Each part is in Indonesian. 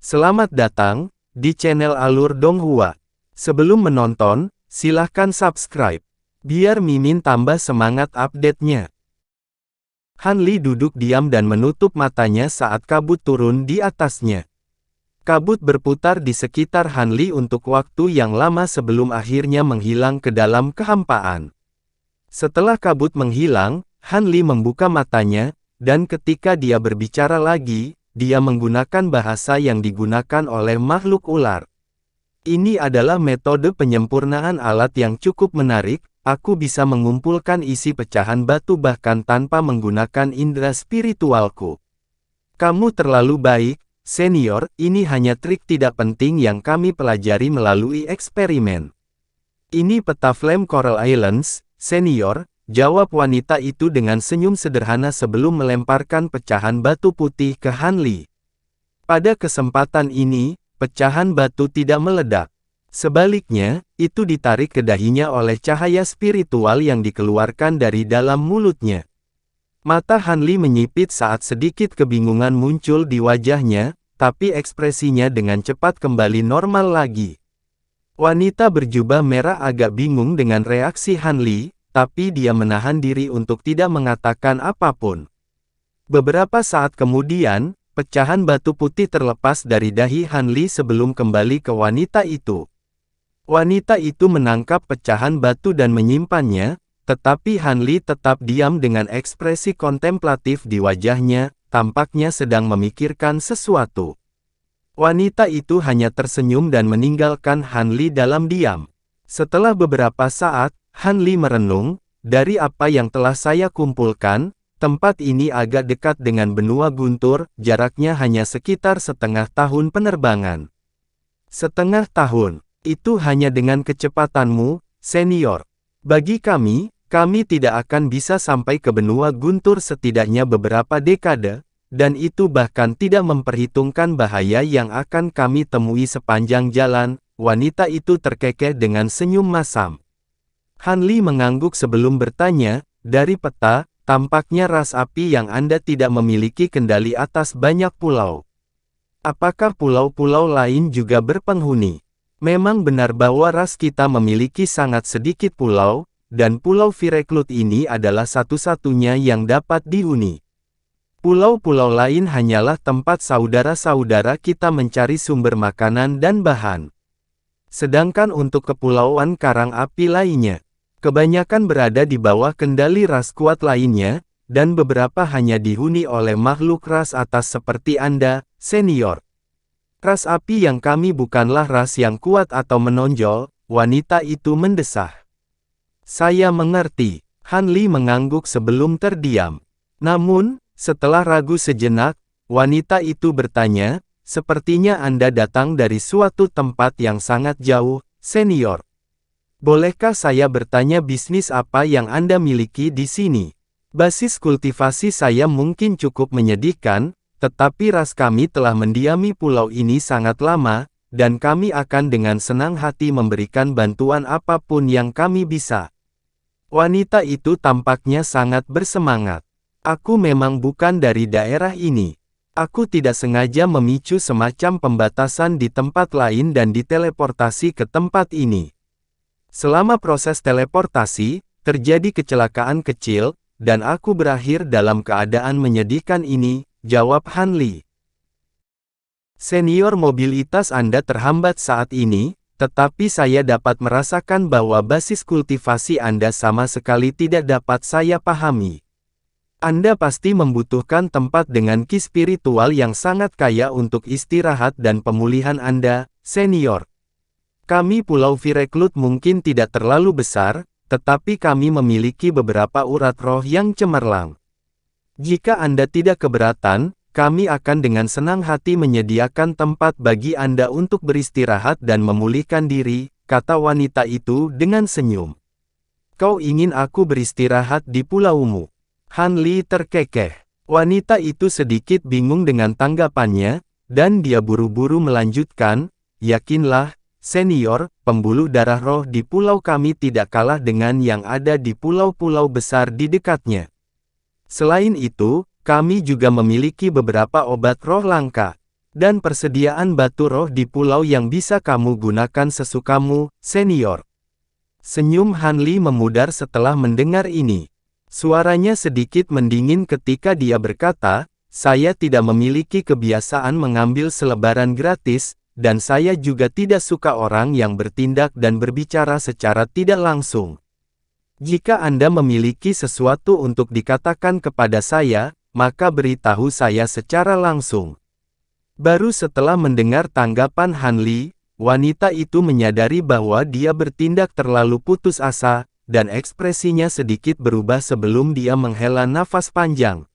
Selamat datang di channel Alur Donghua. Sebelum menonton, silahkan subscribe, biar Mimin tambah semangat update-nya. Han Li duduk diam dan menutup matanya saat kabut turun di atasnya. Kabut berputar di sekitar Han Li untuk waktu yang lama sebelum akhirnya menghilang ke dalam kehampaan. Setelah kabut menghilang, Han Li membuka matanya, dan ketika dia berbicara lagi, dia menggunakan bahasa yang digunakan oleh makhluk ular. Ini adalah metode penyempurnaan alat yang cukup menarik. Aku bisa mengumpulkan isi pecahan batu bahkan tanpa menggunakan indera spiritualku. Kamu terlalu baik, senior. Ini hanya trik tidak penting yang kami pelajari melalui eksperimen. Ini peta Flame Coral Islands, senior, jawab wanita itu dengan senyum sederhana sebelum melemparkan pecahan batu putih ke Han Li. Pada kesempatan ini, pecahan batu tidak meledak. Sebaliknya, itu ditarik ke dahinya oleh cahaya spiritual yang dikeluarkan dari dalam mulutnya. Mata Han Li menyipit saat sedikit kebingungan muncul di wajahnya, tapi ekspresinya dengan cepat kembali normal lagi. Wanita berjubah merah agak bingung dengan reaksi Han Li, tapi dia menahan diri untuk tidak mengatakan apapun. Beberapa saat kemudian, pecahan batu putih terlepas dari dahi Han Li sebelum kembali ke wanita itu. Wanita itu menangkap pecahan batu dan menyimpannya, tetapi Han Li tetap diam dengan ekspresi kontemplatif di wajahnya, tampaknya sedang memikirkan sesuatu. Wanita itu hanya tersenyum dan meninggalkan Han Li dalam diam. Setelah beberapa saat, Han Li merenung, dari apa yang telah saya kumpulkan, tempat ini agak dekat dengan benua guntur, jaraknya hanya sekitar setengah tahun penerbangan. Setengah tahun. Itu hanya dengan kecepatanmu, senior. Bagi kami tidak akan bisa sampai ke benua guntur setidaknya beberapa dekade, dan itu bahkan tidak memperhitungkan bahaya yang akan kami temui sepanjang jalan. Wanita itu terkekeh dengan senyum masam. Han Li mengangguk sebelum bertanya, dari peta, tampaknya ras api yang Anda tidak memiliki kendali atas banyak pulau. Apakah pulau-pulau lain juga berpenghuni? Memang benar bahwa ras kita memiliki sangat sedikit pulau, dan Pulau Vireklut ini adalah satu-satunya yang dapat dihuni. Pulau-pulau lain hanyalah tempat saudara-saudara kita mencari sumber makanan dan bahan. Sedangkan untuk kepulauan karang api lainnya, kebanyakan berada di bawah kendali ras kuat lainnya, dan beberapa hanya dihuni oleh makhluk ras atas seperti Anda, senior. Ras api yang kami bukanlah ras yang kuat atau menonjol, wanita itu mendesah. Saya mengerti. Han Li mengangguk sebelum terdiam. Namun, setelah ragu sejenak, wanita itu bertanya, sepertinya Anda datang dari suatu tempat yang sangat jauh, senior. Bolehkah saya bertanya bisnis apa yang Anda miliki di sini? Basis kultivasi saya mungkin cukup menyedihkan, tetapi ras kami telah mendiami pulau ini sangat lama, dan kami akan dengan senang hati memberikan bantuan apapun yang kami bisa. Wanita itu tampaknya sangat bersemangat. Aku memang bukan dari daerah ini. Aku tidak sengaja memicu semacam pembatasan di tempat lain dan diteleportasi ke tempat ini. Selama proses teleportasi, terjadi kecelakaan kecil, dan aku berakhir dalam keadaan menyedihkan ini, jawab Han Li. Senior, mobilitas Anda terhambat saat ini, tetapi saya dapat merasakan bahwa basis kultivasi Anda sama sekali tidak dapat saya pahami. Anda pasti membutuhkan tempat dengan ki spiritual yang sangat kaya untuk istirahat dan pemulihan Anda, senior. Kami Pulau Vireklut mungkin tidak terlalu besar, tetapi kami memiliki beberapa urat roh yang cemerlang. Jika Anda tidak keberatan, kami akan dengan senang hati menyediakan tempat bagi Anda untuk beristirahat dan memulihkan diri, kata wanita itu dengan senyum. Kau ingin aku beristirahat di pulaumu? Han Li terkekeh. Wanita itu sedikit bingung dengan tanggapannya, dan dia buru-buru melanjutkan, yakinlah, senior, pembuluh darah roh di pulau kami tidak kalah dengan yang ada di pulau-pulau besar di dekatnya. Selain itu, kami juga memiliki beberapa obat roh langka. Dan persediaan batu roh di pulau yang bisa kamu gunakan sesukamu, senior. Senyum Han Li memudar setelah mendengar ini. Suaranya sedikit mendingin ketika dia berkata, saya tidak memiliki kebiasaan mengambil selebaran gratis, dan saya juga tidak suka orang yang bertindak dan berbicara secara tidak langsung. Jika Anda memiliki sesuatu untuk dikatakan kepada saya, maka beritahu saya secara langsung. Baru setelah mendengar tanggapan Han Li, wanita itu menyadari bahwa dia bertindak terlalu putus asa, dan ekspresinya sedikit berubah sebelum dia menghela nafas panjang.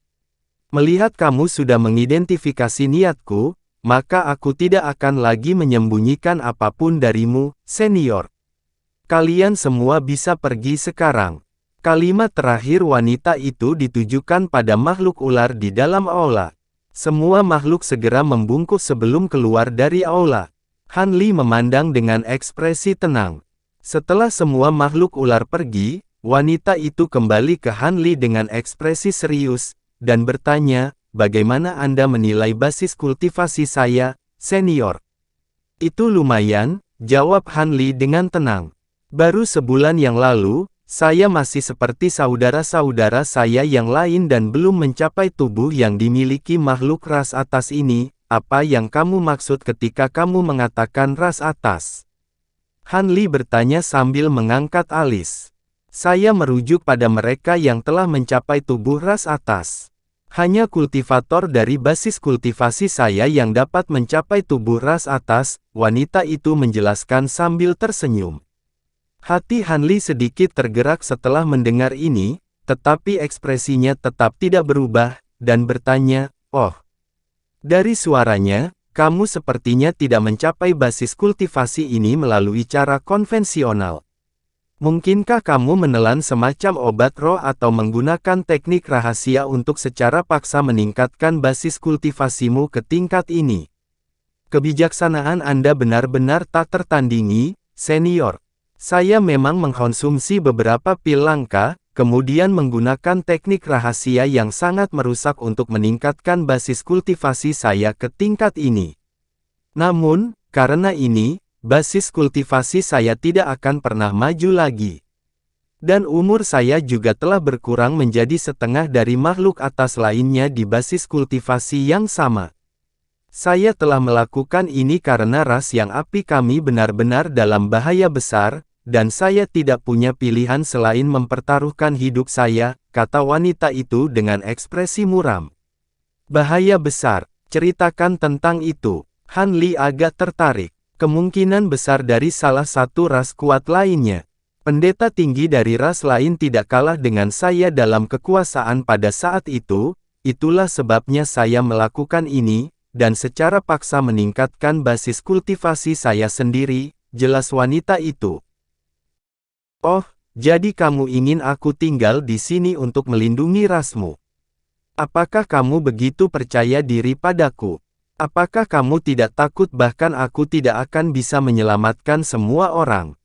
Melihat kamu sudah mengidentifikasi niatku, maka aku tidak akan lagi menyembunyikan apapun darimu, senior. Kalian semua bisa pergi sekarang. Kalimat terakhir wanita itu ditujukan pada makhluk ular di dalam aula. Semua makhluk segera membungkuk sebelum keluar dari aula. Han Li memandang dengan ekspresi tenang. Setelah semua makhluk ular pergi, wanita itu kembali ke Han Li dengan ekspresi serius, dan bertanya, bagaimana Anda menilai basis kultivasi saya, senior? Itu lumayan, jawab Han Li dengan tenang. Baru sebulan yang lalu, saya masih seperti saudara-saudara saya yang lain dan belum mencapai tubuh yang dimiliki makhluk ras atas ini. Apa yang kamu maksud ketika kamu mengatakan ras atas? Han Li bertanya sambil mengangkat alis. Saya merujuk pada mereka yang telah mencapai tubuh ras atas. Hanya kultivator dari basis kultivasi saya yang dapat mencapai tubuh ras atas, wanita itu menjelaskan sambil tersenyum. Hati Han Li sedikit tergerak setelah mendengar ini, tetapi ekspresinya tetap tidak berubah, dan bertanya, oh. Dari suaranya, kamu sepertinya tidak mencapai basis kultivasi ini melalui cara konvensional. Mungkinkah kamu menelan semacam obat roh atau menggunakan teknik rahasia untuk secara paksa meningkatkan basis kultivasimu ke tingkat ini? Kebijaksanaan Anda benar-benar tak tertandingi, senior. Saya memang mengkonsumsi beberapa pil langka, kemudian menggunakan teknik rahasia yang sangat merusak untuk meningkatkan basis kultivasi saya ke tingkat ini. Namun, karena ini, basis kultivasi saya tidak akan pernah maju lagi. Dan umur saya juga telah berkurang menjadi setengah dari makhluk atas lainnya di basis kultivasi yang sama. Saya telah melakukan ini karena ras yang api kami benar-benar dalam bahaya besar, dan saya tidak punya pilihan selain mempertaruhkan hidup saya, kata wanita itu dengan ekspresi muram. Bahaya besar, ceritakan tentang itu. Han Li agak tertarik. Kemungkinan besar dari salah satu ras kuat lainnya. Pendeta tinggi dari ras lain tidak kalah dengan saya dalam kekuasaan pada saat itu, itulah sebabnya saya melakukan ini, dan secara paksa meningkatkan basis kultivasi saya sendiri, jelas wanita itu. Oh, jadi kamu ingin aku tinggal di sini untuk melindungi rasmu? Apakah kamu begitu percaya diri padaku? Apakah kamu tidak takut bahkan aku tidak akan bisa menyelamatkan semua orang?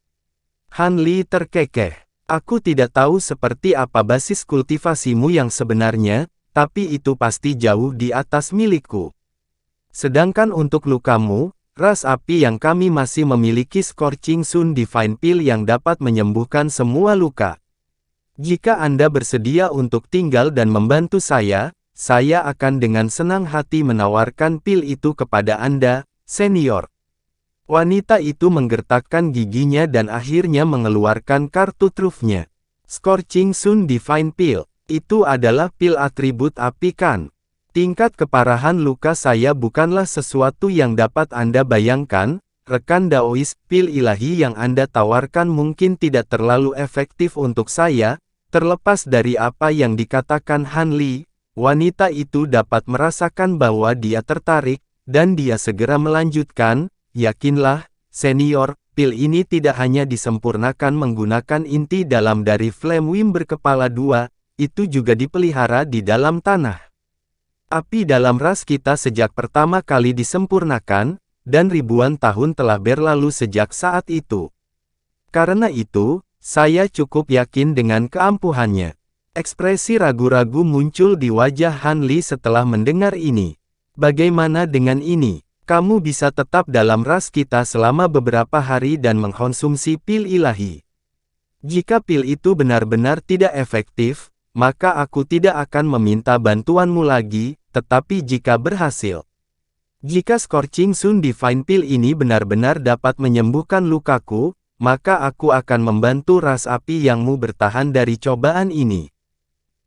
Han Li terkekeh. Aku tidak tahu seperti apa basis kultivasimu yang sebenarnya, tapi itu pasti jauh di atas milikku. Sedangkan untuk lukamu, ras api yang kami masih memiliki Scorching Sun Divine Pill yang dapat menyembuhkan semua luka. Jika Anda bersedia untuk tinggal dan membantu saya akan dengan senang hati menawarkan pil itu kepada Anda, senior. Wanita itu menggertakkan giginya dan akhirnya mengeluarkan kartu trufnya. Scorching Sun Divine Pill, itu adalah pil atribut api kan? Tingkat keparahan luka saya bukanlah sesuatu yang dapat Anda bayangkan, rekan Daois. Pil ilahi yang Anda tawarkan mungkin tidak terlalu efektif untuk saya, terlepas dari apa yang dikatakan Han Li. Wanita itu dapat merasakan bahwa dia tertarik, dan dia segera melanjutkan, yakinlah, senior, pil ini tidak hanya disempurnakan menggunakan inti dalam dari Flame Wim berkepala dua, itu juga dipelihara di dalam tanah. Api dalam ras kita sejak pertama kali disempurnakan, dan ribuan tahun telah berlalu sejak saat itu. Karena itu, saya cukup yakin dengan keampuhannya. Ekspresi ragu-ragu muncul di wajah Han Li setelah mendengar ini. Bagaimana dengan ini? Kamu bisa tetap dalam ras kita selama beberapa hari dan mengkonsumsi pil ilahi. Jika pil itu benar-benar tidak efektif, maka aku tidak akan meminta bantuanmu lagi, tetapi jika berhasil. Jika Scorching Sun Divine Pill ini benar-benar dapat menyembuhkan lukaku, maka aku akan membantu ras api yangmu bertahan dari cobaan ini.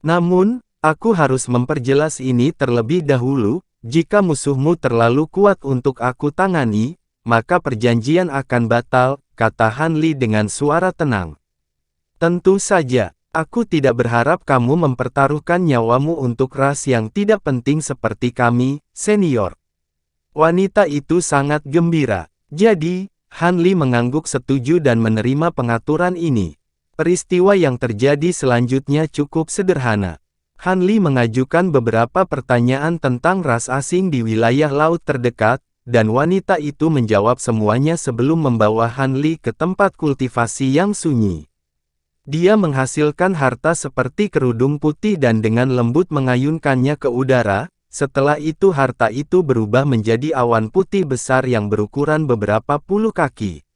Namun, aku harus memperjelas ini terlebih dahulu, jika musuhmu terlalu kuat untuk aku tangani, maka perjanjian akan batal, kata Han Li dengan suara tenang. Tentu saja, aku tidak berharap kamu mempertaruhkan nyawamu untuk ras yang tidak penting seperti kami, senior. Wanita itu sangat gembira. Jadi, Han Li mengangguk setuju dan menerima pengaturan ini. Peristiwa yang terjadi selanjutnya cukup sederhana. Han Li mengajukan beberapa pertanyaan tentang ras asing di wilayah laut terdekat, dan wanita itu menjawab semuanya sebelum membawa Han Li ke tempat kultivasi yang sunyi. Dia menghasilkan harta seperti kerudung putih dan dengan lembut mengayunkannya ke udara. Setelah itu harta itu berubah menjadi awan putih besar yang berukuran beberapa puluh kaki.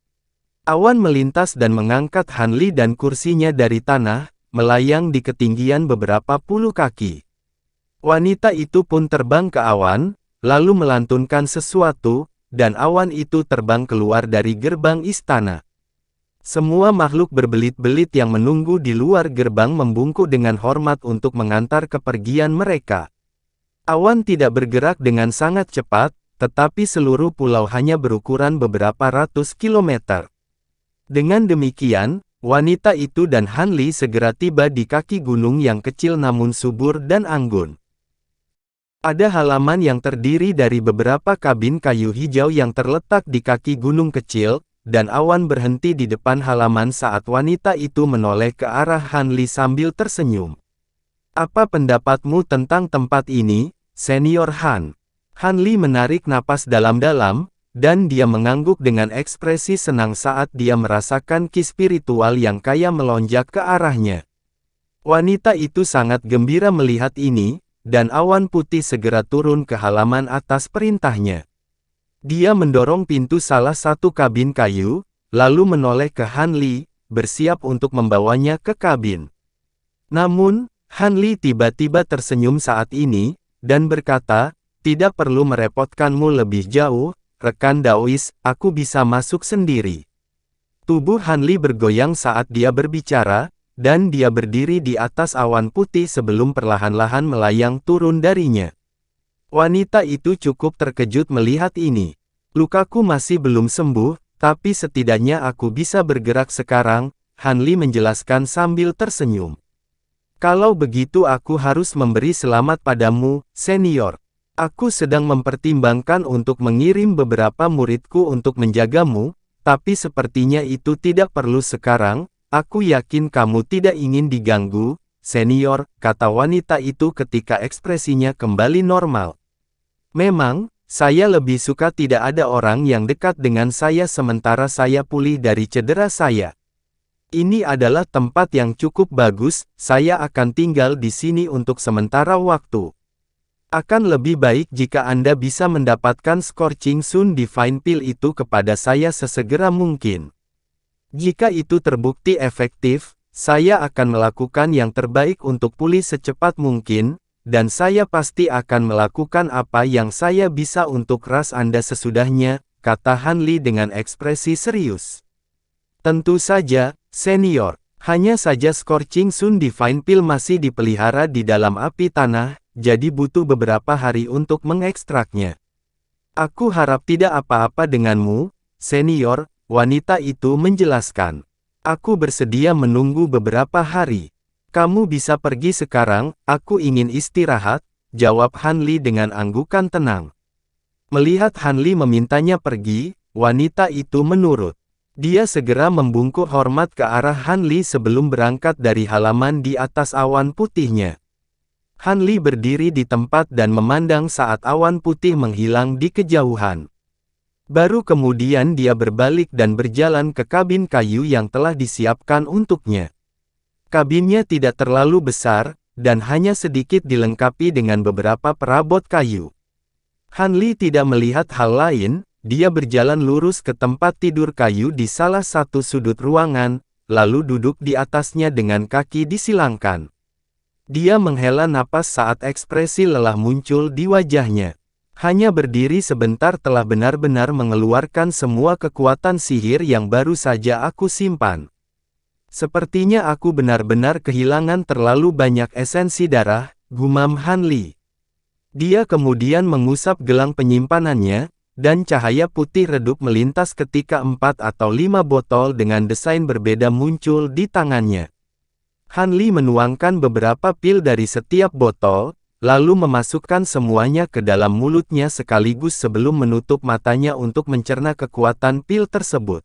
Awan melintas dan mengangkat Han Li dan kursinya dari tanah, melayang di ketinggian beberapa puluh kaki. Wanita itu pun terbang ke awan, lalu melantunkan sesuatu, dan awan itu terbang keluar dari gerbang istana. Semua makhluk berbelit-belit yang menunggu di luar gerbang membungkuk dengan hormat untuk mengantar kepergian mereka. Awan tidak bergerak dengan sangat cepat, tetapi seluruh pulau hanya berukuran beberapa ratus kilometer. Dengan demikian, wanita itu dan Han Li segera tiba di kaki gunung yang kecil namun subur dan anggun. Ada halaman yang terdiri dari beberapa kabin kayu hijau yang terletak di kaki gunung kecil, dan awan berhenti di depan halaman saat wanita itu menoleh ke arah Han Li sambil tersenyum. Apa pendapatmu tentang tempat ini, Senior Han? Han Li menarik napas dalam-dalam, dan dia mengangguk dengan ekspresi senang saat dia merasakan ki spiritual yang kaya melonjak ke arahnya. Wanita itu sangat gembira melihat ini, dan awan putih segera turun ke halaman atas perintahnya. Dia mendorong pintu salah satu kabin kayu, lalu menoleh ke Han Li, bersiap untuk membawanya ke kabin. Namun, Han Li tiba-tiba tersenyum saat ini, dan berkata, "Tidak perlu merepotkanmu lebih jauh, rekan Daois, aku bisa masuk sendiri." Tubuh Han Li bergoyang saat dia berbicara, dan dia berdiri di atas awan putih sebelum perlahan-lahan melayang turun darinya. Wanita itu cukup terkejut melihat ini. "Lukaku masih belum sembuh, tapi setidaknya aku bisa bergerak sekarang," Han Li menjelaskan sambil tersenyum. "Kalau begitu aku harus memberi selamat padamu, senior. Aku sedang mempertimbangkan untuk mengirim beberapa muridku untuk menjagamu, tapi sepertinya itu tidak perlu sekarang, aku yakin kamu tidak ingin diganggu, senior," kata wanita itu ketika ekspresinya kembali normal. "Memang, saya lebih suka tidak ada orang yang dekat dengan saya sementara saya pulih dari cedera saya. Ini adalah tempat yang cukup bagus, saya akan tinggal di sini untuk sementara waktu. Akan lebih baik jika Anda bisa mendapatkan Scorching Sun Divine Pill itu kepada saya sesegera mungkin. Jika itu terbukti efektif, saya akan melakukan yang terbaik untuk pulih secepat mungkin, dan saya pasti akan melakukan apa yang saya bisa untuk ras Anda sesudahnya," kata Han Li dengan ekspresi serius. "Tentu saja, senior. Hanya saja Scorching Sun Divine Pill masih dipelihara di dalam api tanah, jadi butuh beberapa hari untuk mengekstraknya. Aku harap tidak apa-apa denganmu, senior," wanita itu menjelaskan. "Aku bersedia menunggu beberapa hari. Kamu bisa pergi sekarang, aku ingin istirahat," jawab Han Li dengan anggukan tenang. Melihat Han Li memintanya pergi, wanita itu menurut. Dia segera membungkuk hormat ke arah Han Li sebelum berangkat dari halaman di atas awan putihnya. Han Li berdiri di tempat dan memandang saat awan putih menghilang di kejauhan. Baru kemudian dia berbalik dan berjalan ke kabin kayu yang telah disiapkan untuknya. Kabinnya tidak terlalu besar, dan hanya sedikit dilengkapi dengan beberapa perabot kayu. Han Li tidak melihat hal lain, dia berjalan lurus ke tempat tidur kayu di salah satu sudut ruangan, lalu duduk di atasnya dengan kaki disilangkan. Dia menghela napas saat ekspresi lelah muncul di wajahnya. Hanya berdiri sebentar telah benar-benar mengeluarkan semua kekuatan sihir yang baru saja aku simpan. Sepertinya aku benar-benar kehilangan terlalu banyak esensi darah, gumam Han Li. Dia kemudian mengusap gelang penyimpanannya, dan cahaya putih redup melintas ketika 4 atau 5 botol dengan desain berbeda muncul di tangannya. Han Li menuangkan beberapa pil dari setiap botol, lalu memasukkan semuanya ke dalam mulutnya sekaligus sebelum menutup matanya untuk mencerna kekuatan pil tersebut.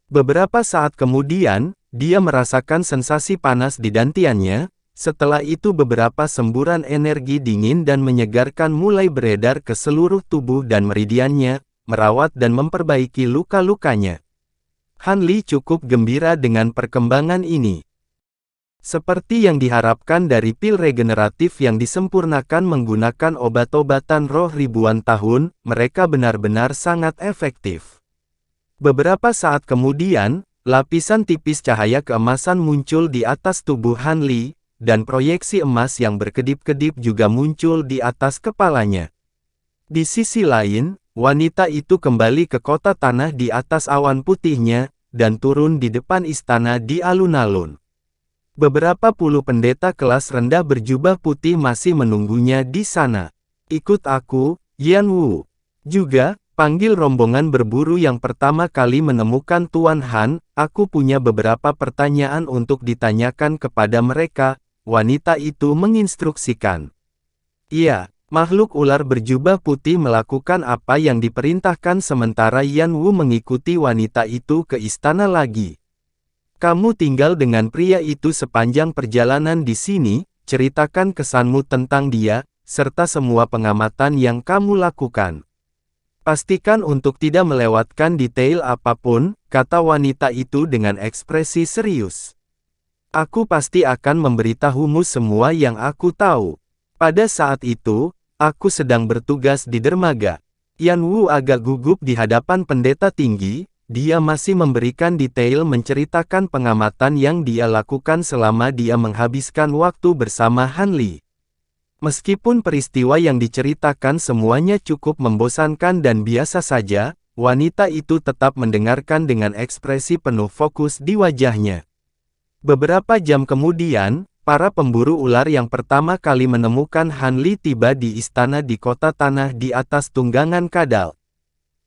Beberapa saat kemudian, dia merasakan sensasi panas di dantiannya. Setelah itu beberapa semburan energi dingin dan menyegarkan mulai beredar ke seluruh tubuh dan meridiannya, merawat dan memperbaiki luka-lukanya. Han Li cukup gembira dengan perkembangan ini. Seperti yang diharapkan dari pil regeneratif yang disempurnakan menggunakan obat-obatan roh ribuan tahun, mereka benar-benar sangat efektif. Beberapa saat kemudian, lapisan tipis cahaya keemasan muncul di atas tubuh Han Li, dan proyeksi emas yang berkedip-kedip juga muncul di atas kepalanya. Di sisi lain, wanita itu kembali ke kota tanah di atas awan putihnya, dan turun di depan istana di alun-alun. Beberapa puluh pendeta kelas rendah berjubah putih masih menunggunya di sana. Ikut aku, Yan Wu. Juga, panggil rombongan berburu yang pertama kali menemukan Tuan Han, aku punya beberapa pertanyaan untuk ditanyakan kepada mereka. Wanita itu menginstruksikan. Iya, makhluk ular berjubah putih melakukan apa yang diperintahkan sementara Yan Wu mengikuti wanita itu ke istana lagi. Kamu tinggal dengan pria itu sepanjang perjalanan di sini, ceritakan kesanmu tentang dia, serta semua pengamatan yang kamu lakukan. Pastikan untuk tidak melewatkan detail apapun, kata wanita itu dengan ekspresi serius. Aku pasti akan memberitahumu semua yang aku tahu. Pada saat itu, aku sedang bertugas di dermaga. Yan Wu agak gugup di hadapan pendeta tinggi, dia masih memberikan detail menceritakan pengamatan yang dia lakukan selama dia menghabiskan waktu bersama Han Li. Meskipun peristiwa yang diceritakan semuanya cukup membosankan dan biasa saja, wanita itu tetap mendengarkan dengan ekspresi penuh fokus di wajahnya. Beberapa jam kemudian, para pemburu ular yang pertama kali menemukan Han Li tiba di istana di kota tanah di atas tunggangan kadal.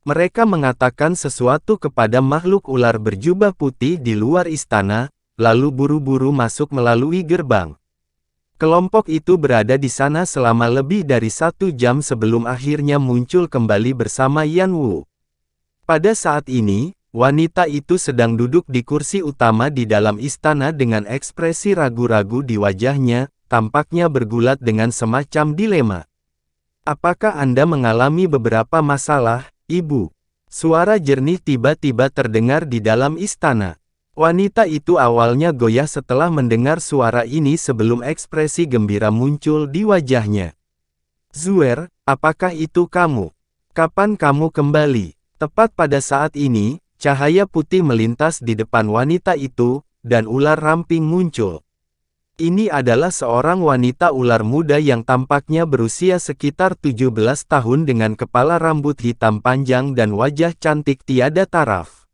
Mereka mengatakan sesuatu kepada makhluk ular berjubah putih di luar istana, lalu buru-buru masuk melalui gerbang. Kelompok itu berada di sana selama lebih dari 1 jam sebelum akhirnya muncul kembali bersama Yan Wu. Pada saat ini, wanita itu sedang duduk di kursi utama di dalam istana dengan ekspresi ragu-ragu di wajahnya, tampaknya bergulat dengan semacam dilema. Apakah Anda mengalami beberapa masalah, Ibu? Suara jernih tiba-tiba terdengar di dalam istana. Wanita itu awalnya goyah setelah mendengar suara ini sebelum ekspresi gembira muncul di wajahnya. Zuer, apakah itu kamu? Kapan kamu kembali? Tepat pada saat ini, cahaya putih melintas di depan wanita itu, dan ular ramping muncul. Ini adalah seorang wanita ular muda yang tampaknya berusia sekitar 17 tahun dengan kepala rambut hitam panjang dan wajah cantik tiada taraf.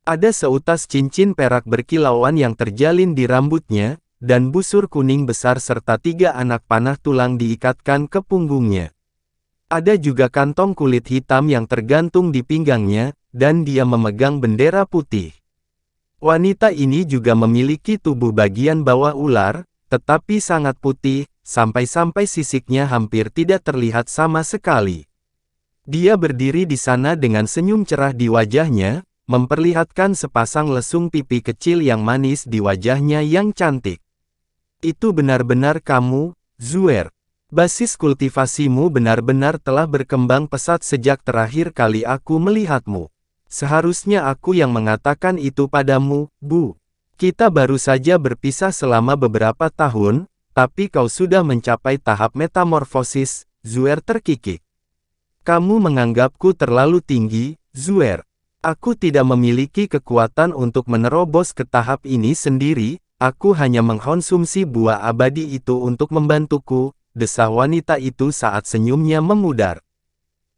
Ada seutas cincin perak berkilauan yang terjalin di rambutnya, dan busur kuning besar serta 3 anak panah tulang diikatkan ke punggungnya. Ada juga kantong kulit hitam yang tergantung di pinggangnya, dan dia memegang bendera putih. Wanita ini juga memiliki tubuh bagian bawah ular, tetapi sangat putih, sampai-sampai sisiknya hampir tidak terlihat sama sekali. Dia berdiri di sana dengan senyum cerah di wajahnya, memperlihatkan sepasang lesung pipi kecil yang manis di wajahnya yang cantik. Itu benar-benar kamu, Zuer. Basis kultivasimu benar-benar telah berkembang pesat sejak terakhir kali aku melihatmu. Seharusnya aku yang mengatakan itu padamu, Bu. Kita baru saja berpisah selama beberapa tahun, tapi kau sudah mencapai tahap metamorfosis, Zuer terkikik. Kamu menganggapku terlalu tinggi, Zuer. Aku tidak memiliki kekuatan untuk menerobos ke tahap ini sendiri, aku hanya mengkonsumsi buah abadi itu untuk membantuku, desah wanita itu saat senyumnya memudar.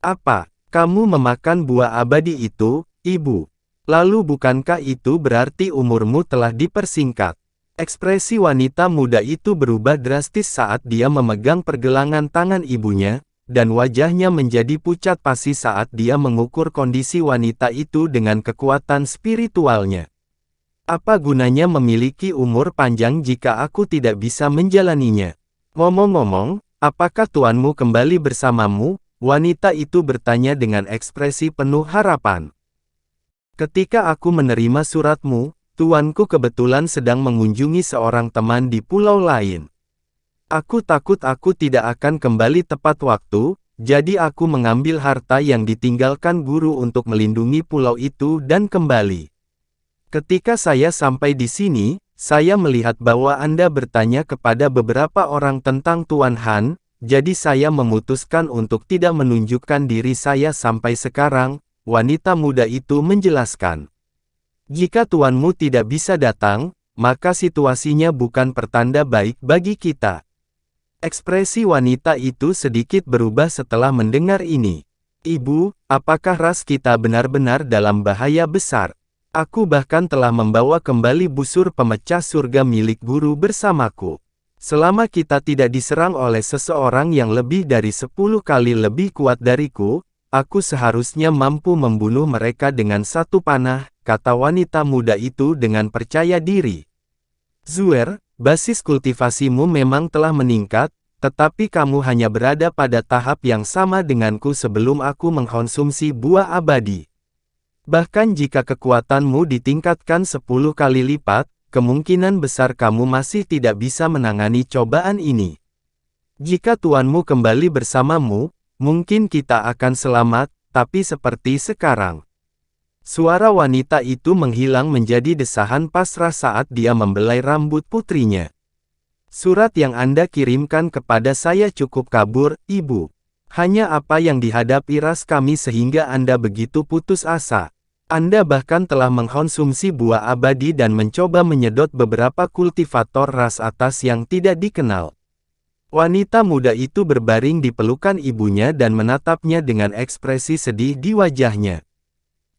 Apa, kamu memakan buah abadi itu, ibu? Lalu bukankah itu berarti umurmu telah dipersingkat? Ekspresi wanita muda itu berubah drastis saat dia memegang pergelangan tangan ibunya, dan wajahnya menjadi pucat pasi saat dia mengukur kondisi wanita itu dengan kekuatan spiritualnya. Apa gunanya memiliki umur panjang jika aku tidak bisa menjalaninya? Ngomong-ngomong, apakah tuanmu kembali bersamamu? Wanita itu bertanya dengan ekspresi penuh harapan. Ketika aku menerima suratmu, tuanku kebetulan sedang mengunjungi seorang teman di pulau lain. Aku takut aku tidak akan kembali tepat waktu, jadi aku mengambil harta yang ditinggalkan guru untuk melindungi pulau itu dan kembali. Ketika saya sampai di sini, saya melihat bahwa Anda bertanya kepada beberapa orang tentang Tuan Han, jadi saya memutuskan untuk tidak menunjukkan diri saya sampai sekarang, wanita muda itu menjelaskan. Jika tuanmu tidak bisa datang, maka situasinya bukan pertanda baik bagi kita. Ekspresi wanita itu sedikit berubah setelah mendengar ini. Ibu, apakah ras kita benar-benar dalam bahaya besar? Aku bahkan telah membawa kembali busur pemecah surga milik guru bersamaku. Selama kita tidak diserang oleh seseorang yang lebih dari 10 kali lebih kuat dariku, aku seharusnya mampu membunuh mereka dengan satu panah, kata wanita muda itu dengan percaya diri. Zuer, basis kultivasimu memang telah meningkat, tetapi kamu hanya berada pada tahap yang sama denganku sebelum aku mengkonsumsi buah abadi. Bahkan jika kekuatanmu ditingkatkan 10 kali lipat, kemungkinan besar kamu masih tidak bisa menangani cobaan ini. Jika tuanmu kembali bersamamu, mungkin kita akan selamat, tapi seperti sekarang. Suara wanita itu menghilang menjadi desahan pasrah saat dia membelai rambut putrinya. Surat yang Anda kirimkan kepada saya cukup kabur, Ibu. Hanya apa yang dihadapi ras kami sehingga Anda begitu putus asa. Anda bahkan telah mengkonsumsi buah abadi dan mencoba menyedot beberapa kultivator ras atas yang tidak dikenal. Wanita muda itu berbaring di pelukan ibunya dan menatapnya dengan ekspresi sedih di wajahnya.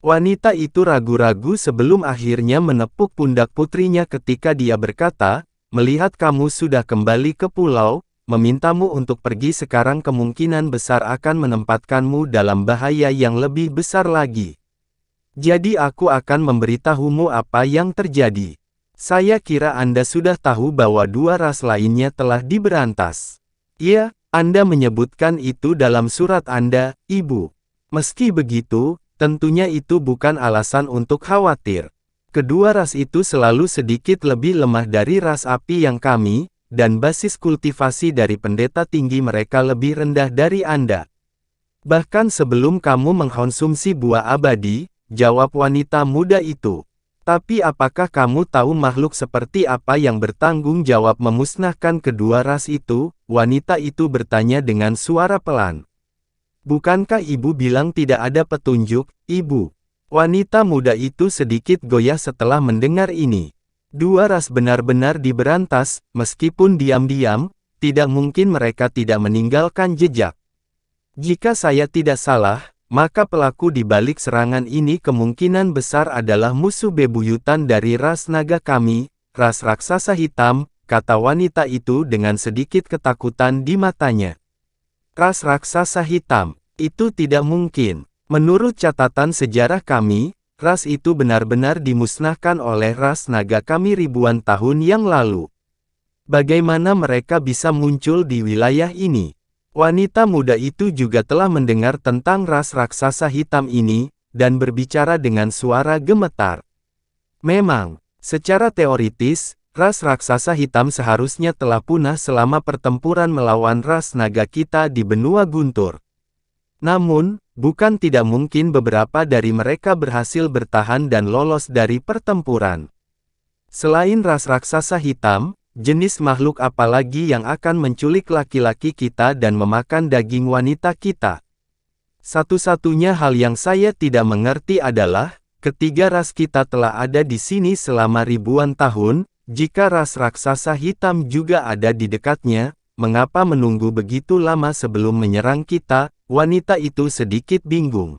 Wanita itu ragu-ragu sebelum akhirnya menepuk pundak putrinya ketika dia berkata, melihat kamu sudah kembali ke pulau, memintamu untuk pergi sekarang kemungkinan besar akan menempatkanmu dalam bahaya yang lebih besar lagi. Jadi aku akan memberitahumu apa yang terjadi. Saya kira Anda sudah tahu bahwa dua ras lainnya telah diberantas. Ya, Anda menyebutkan itu dalam surat Anda, Ibu. Meski begitu, tentunya itu bukan alasan untuk khawatir. Kedua ras itu selalu sedikit lebih lemah dari ras api yang kami, dan basis kultivasi dari pendeta tinggi mereka lebih rendah dari Anda. Bahkan sebelum kamu mengkonsumsi buah abadi, jawab wanita muda itu. Tapi apakah kamu tahu makhluk seperti apa yang bertanggung jawab memusnahkan kedua ras itu? Wanita itu bertanya dengan suara pelan. Bukankah ibu bilang tidak ada petunjuk, ibu? Wanita muda itu sedikit goyah setelah mendengar ini. Dua ras benar-benar diberantas, meskipun diam-diam, tidak mungkin mereka tidak meninggalkan jejak. Jika saya tidak salah, maka pelaku di balik serangan ini kemungkinan besar adalah musuh bebuyutan dari ras naga kami, ras raksasa hitam, kata wanita itu dengan sedikit ketakutan di matanya. Ras raksasa hitam, itu tidak mungkin. Menurut catatan sejarah kami, ras itu benar-benar dimusnahkan oleh ras naga kami ribuan tahun yang lalu. Bagaimana mereka bisa muncul di wilayah ini? Wanita muda itu juga telah mendengar tentang ras raksasa hitam ini, dan berbicara dengan suara gemetar. Memang, secara teoritis, ras raksasa hitam seharusnya telah punah selama pertempuran melawan ras naga kita di benua Guntur. Namun, bukan tidak mungkin beberapa dari mereka berhasil bertahan dan lolos dari pertempuran. Selain ras raksasa hitam, jenis makhluk apa lagi yang akan menculik laki-laki kita dan memakan daging wanita kita? Satu-satunya hal yang saya tidak mengerti adalah, ketiga ras kita telah ada di sini selama ribuan tahun, jika ras raksasa hitam juga ada di dekatnya, mengapa menunggu begitu lama sebelum menyerang kita? Wanita itu sedikit bingung.